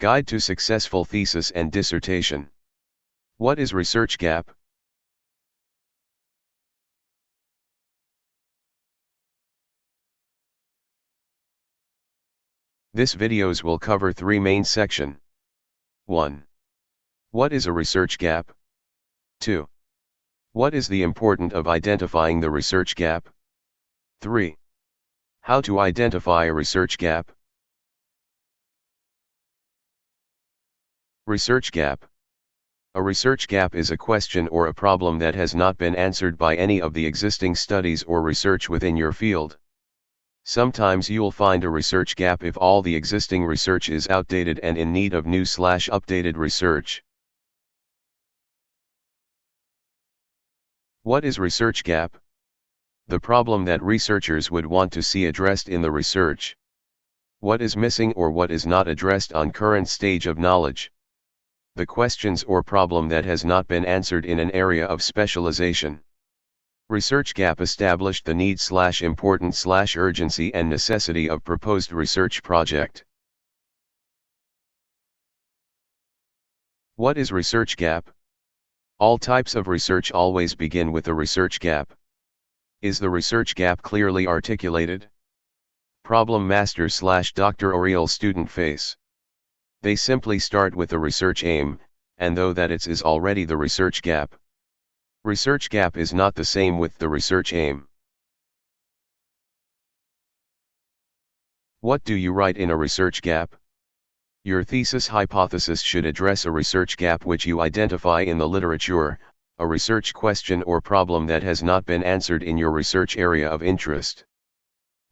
Guide to Successful Thesis and Dissertation. What is research gap? This videos will cover three main sections. 1. What is a research gap? 2. What is the importance of identifying the research gap? 3. How to identify a research gap? Research gap. A research gap is a question or a problem that has not been answered by any of the existing studies or research within your field. Sometimes you'll find a research gap if all the existing research is outdated and in need of new/updated research. What is research gap? The problem that researchers would want to see addressed in the research. What is missing or what is not addressed on current stage of knowledge. The questions or problem that has not been answered in an area of specialization. Research gap established the need/importance/urgency and necessity of proposed research project. What is research gap? All types of research always begin with a research gap. Is the research gap clearly articulated? Problem master/doctoral student face. They simply start with a research aim, and though that it is already the research gap. Research gap is not the same with the research aim. What do you write in a research gap? Your thesis hypothesis should address a research gap which you identify in the literature, a research question or problem that has not been answered in your research area of interest.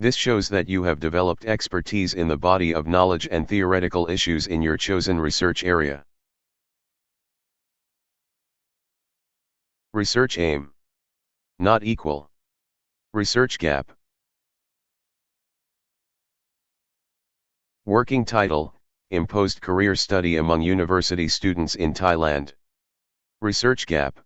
This shows that you have developed expertise in the body of knowledge and theoretical issues in your chosen research area. Research aim. Not equal. Research gap. Working title: Imposed Career Study Among University Students in Thailand. Research gap.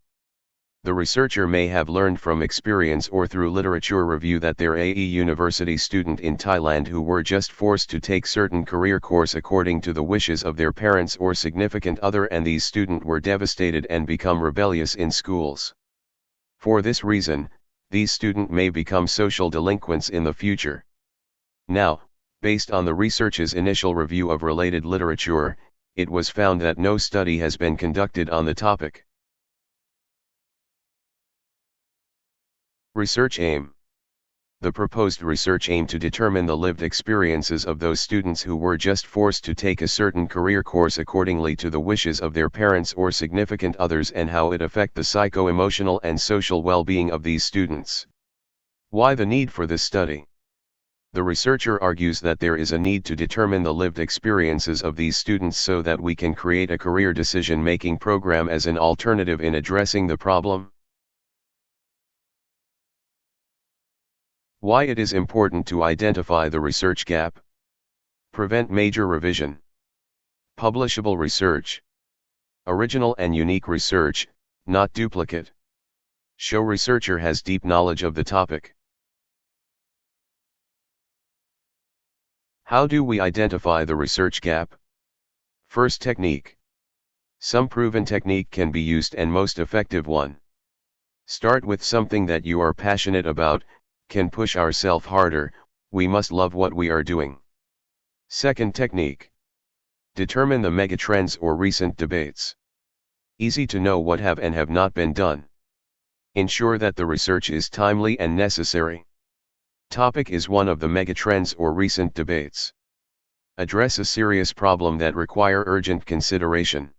The researcher may have learned from experience or through literature review that there is a university student in Thailand who were just forced to take certain career course according to the wishes of their parents or significant other, and these students were devastated and become rebellious in schools. For this reason, these students may become social delinquents in the future. Now, based on the research's initial review of related literature, it was found that no study has been conducted on the topic. Research aim. The proposed research aim to determine the lived experiences of those students who were just forced to take a certain career course accordingly to the wishes of their parents or significant others, and how it affect the psycho-emotional and social well-being of these students. Why the need for this study? The researcher argues that there is a need to determine the lived experiences of these students so that we can create a career decision-making program as an alternative in addressing the problem. Why it is important to identify the research gap. Prevent major revision. Publishable research. Original and unique research, not duplicate. Show researcher has deep knowledge of the topic. How do we identify the research gap? First technique. Some proven technique can be used and most effective one. Start with something that you are passionate about, can push ourselves harder, we must love what we are doing. Second technique. Determine the megatrends or recent debates. Easy to know what have and have not been done. Ensure that the research is timely and necessary. Topic is one of the megatrends or recent debates. Address a serious problem that require urgent consideration.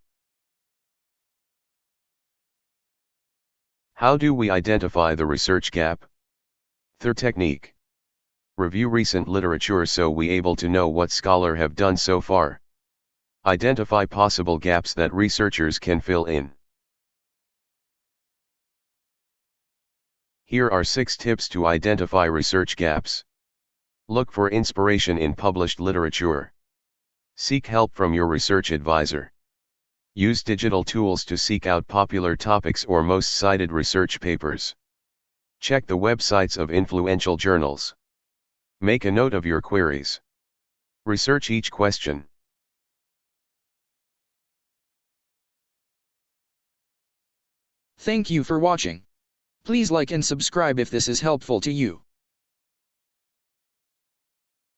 How do we identify the research gap? Third technique. Review recent literature so we able to know what scholar have done so far. Identify possible gaps that researchers can fill in. Here are 6 tips to identify research gaps. Look for inspiration in published literature. Seek help from your research advisor. Use digital tools to seek out popular topics or most cited research papers. Check the websites of influential journals. Make a note of your queries. Research each question. Thank you for watching. Please like and subscribe if this is helpful to you.